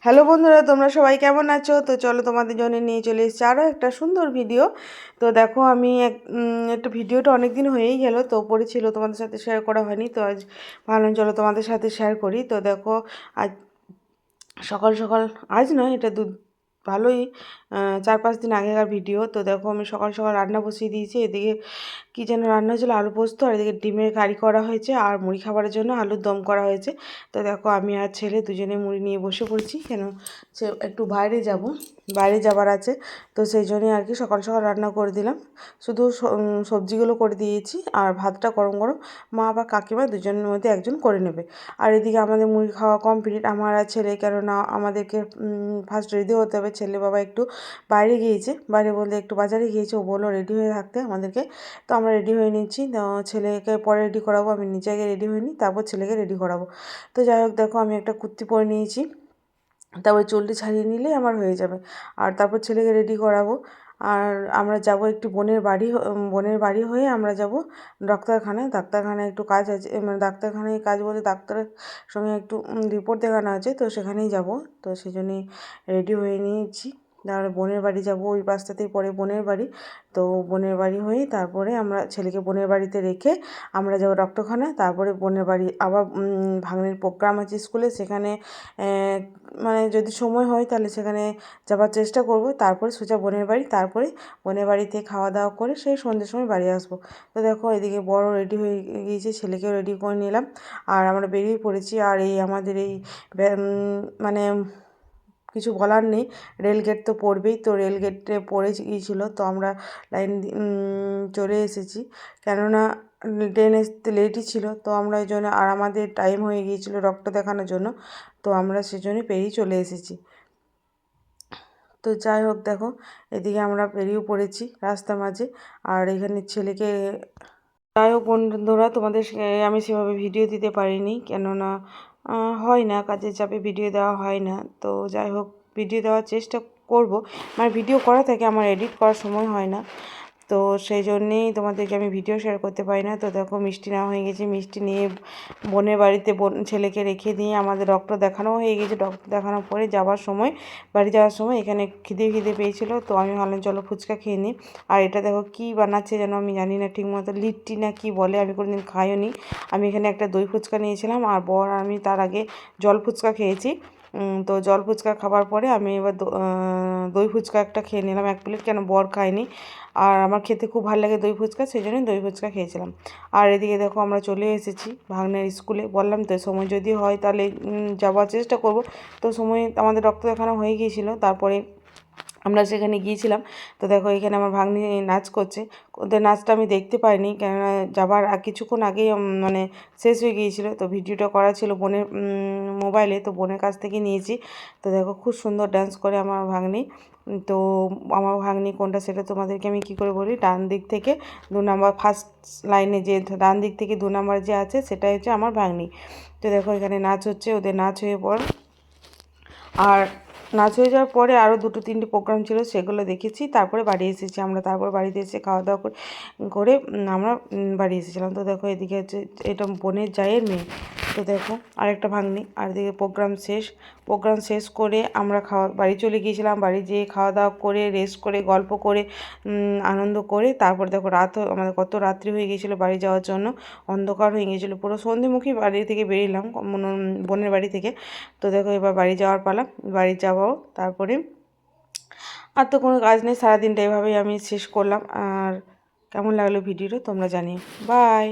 Hello বন্ধুরা, তোমরা সবাই কেমন আছো? তো চলো তোমাদের জন্য নিয়ে চলে এসেছি আরও একটা সুন্দর ভিডিও। তো দেখো আমি একটা ভিডিওটা অনেক দিন হয়েই গেল, তো পড়েছিল তোমাদের সাথে শেয়ার করা হয়নি, তো আজ ভাবলাম চলো তোমাদের সাথে শেয়ার করি। তো দেখো আজ সকাল সকাল, আজ নয় এটা ভালোই 4-5 দিন আগেকার ভিডিও। তো দেখো আমি সকাল সকাল রান্না বসিয়ে দিয়েছি। এদিকে কী যেন রান্না হয়েছিল, আলু পোস্ত, আর এদিকে ডিমের কারি করা হয়েছে, আর মুড়ি খাবারের জন্য আলুর দম করা হয়েছে। তো দেখো আমি আর ছেলে দুজনে মুড়ি নিয়ে বসে পড়েছি, কেন সে একটু বাইরে যাবার আছে। তো সেই জন্যই আর কি সকাল সকাল রান্না করে দিলাম। শুধু সবজিগুলো করে দিয়েছি, আর ভাতটা গরম গরম মা বা কাকিমা দুজনের মধ্যে একজন করে নেবে। আর এদিকে আমাদের মুড়ি খাওয়া কমপ্লিট, আমার আর ছেলে, কেননা আমাদেরকে ফার্স্ট রেডি হতে হবে। ছেলে বাবা একটু বাইরে গিয়েছে, বাইরে বলতে একটু বাজারে গিয়েছে, ও বললো রেডি হয়ে থাকতে আমাদেরকে। তো আমরা রেডি হয়ে নিচ্ছি। তো ছেলেকে পরে রেডি করাবো, আমি নিজে আগে রেডি হয়ে নিই, তারপর ছেলেকে রেডি করাবো। তো যাই হোক দেখো আমি একটা কুর্তি পরে নিয়েছি, তারপরে চুলটি ছাড়িয়ে নিলেই আমার হয়ে যাবে। আর তারপর ছেলেকে রেডি করাবো। আর আমরা যাব একটু বোনের বাড়ি হয়ে আমরা যাব ডাক্তারখানায় একটু কাজ আছে, মানে ডাক্তারখানায় কাজ বলতে ডাক্তারের সঙ্গে একটু রিপোর্ট দেখানো আছে, তো সেখানেই যাব। তো সেই জন্যই রেডি হয়ে নিয়েছি। তারপরে বোনের বাড়ি যাব, ওই রাস্তাতেই পড়ে বোনের বাড়ি। তো বোনের বাড়ি হয়ে তারপরে আমরা ছেলেকে বোনের বাড়িতে রেখে আমরা যাব ডক্টরখানা। তারপরে বোনের বাড়ি আবার ভাগ্নের প্রোগ্রাম আছে স্কুলে, সেখানে মানে যদি সময় হয় তাহলে সেখানে যাবার চেষ্টা করব। তারপরে সোজা বোনের বাড়ি, তারপরে বোনের বাড়িতে খাওয়া দাওয়া করে সেই সন্ধ্যের সময় বাড়ি আসবো। তো দেখো এদিকে বড় রেডি হয়ে গিয়েছে, ছেলেকেও রেডি করে নিলাম, আর আমরা বেরিয়ে পড়েছি। আর এই আমাদের এই মানে কিছু বলার নেই, রেলগেট তো পড়বেই, তো রেলগেটে পড়ে গিয়েছিলো, তো আমরা লাইন চলে এসেছি, কেননা ট্রেন আসতে লেটই ছিল। তো আমরা এই জন্য, আর আমাদের টাইম হয়ে গিয়েছিলো ডক্টর দেখানোর জন্য, তো আমরা সেজন্যই পেরিয়ে চলে এসেছি। তো যাই হোক দেখো এদিকে আমরা পেরিয়েও পড়েছি রাস্তার মাঝে, আর এখানে ছেলেকে, যাই হোক বন্ধুরা তোমাদের আমি সেভাবে ভিডিও দিতে পারিনি, কেননা হয় না, কাজের চাপে ভিডিও দেওয়া হয় না। তো যাই হোক ভিডিও দেওয়ার চেষ্টা করব, মানে ভিডিও করা থাকে, আমার এডিট করার সময় হয় না, তো সেই জন্যেই তোমাদেরকে আমি ভিডিও শেয়ার করতে পারি না। তো দেখো মিষ্টি নেওয়া হয়ে গেছে, মিষ্টি নিয়ে বোনের বাড়িতে ছেলেকে রেখে দিয়ে আমাদের ডক্টর দেখানো হয়ে গেছে। ডক্টর দেখানোর পরে বাড়ি যাওয়ার সময় এখানে খিদে পেয়েছিলো, তো আমি ভাবলাম চলো ফুচকা খেয়ে নিই। আর এটা দেখো কী বানাচ্ছে যেন, আমি জানি না ঠিক মতো, লিট্টি না কি বলে, আমি কোনোদিন খাইও নি। আমি এখানে একটা দই ফুচকা নিয়েছিলাম, আর বর আমি তার আগে জল ফুচকা খেয়েছি। তো জল ফুচকা খাবার পরে আমি এবার দই ফুচকা একটা খেয়ে নিলাম 1 প্লেট, কেন বর খায়নি, আর আমার খেতে খুব ভালো লাগে দই ফুচকা, সেই জন্যই দই ফুচকা খেয়েছিলাম। আর এদিকে দেখো আমরা চলে এসেছি ভাগ্নের স্কুলে, বললাম তো সময় যদি হয় তাহলে যাওয়ার চেষ্টা করব। তো সময় আমাদের রক্ত দেখানো হয়ে গিয়েছিলো, তারপরে আমরা সেখানে গিয়েছিলাম। তো দেখো এখানে আমার ভাগ্নি নাচ করছে, ওদের নাচটা আমি দেখতে পাইনি, কেননা যাবার কিছুক্ষণ আগেই মানে শেষ হয়ে গিয়েছিলো। তো ভিডিওটা করা ছিল বোনের মোবাইলে, তো বোনের কাছ থেকে নিয়েছি। তো দেখো খুব সুন্দর ডান্স করে আমার ভাগ্নি। তো আমার ভাগ্নি কোনটা সেটা তোমাদেরকে আমি কী করে বলি, ডান দিক থেকে 2 নাম্বার, ফার্স্ট লাইনে যে ডান দিক থেকে 2 নাম্বার যে আছে সেটাই হচ্ছে আমার ভাগ্নি। তো দেখো এখানে নাচ হচ্ছে, ওদের নাচ হয়ে পর, আর নাচ হয়ে যাওয়ার পরে আরও 2-3টি প্রোগ্রাম ছিল, সেগুলো দেখেছি, তারপরে বাড়ি এসেছি আমরা। তারপর বাড়িতে এসে খাওয়া দাওয়া করে আমরা বাড়ি এসেছিলাম। তো দেখো এদিকে হচ্ছে এটা বোনের জায়ের মেয়ে। তো দেখো আরেকটা ভাগ্নি, আর এদিকে প্রোগ্রাম শেষ করে আমরা বাড়ি চলে গিয়েছিলাম। বাড়ি যেয়ে খাওয়া দাওয়া করে রেস্ট করে গল্প করে আনন্দ করে তারপর দেখো আমাদের কত রাত্রি হয়ে গিয়েছিলো বাড়ি যাওয়ার জন্য, অন্ধকার হয়ে গিয়েছিলো পুরো, সন্ধ্যেমুখী বাড়ি থেকে বেরিয়েলাম বোনের বাড়ি থেকে। তো দেখো এবার বাড়ি যাওয়ার পালা, বাড়ি যাওয়াও, তারপরে আর তো কোনো কাজ নেই, সারাদিনটা এভাবেই আমি শেষ করলাম। আর কেমন লাগলো ভিডিওটা তোমরা জানিও। বাই।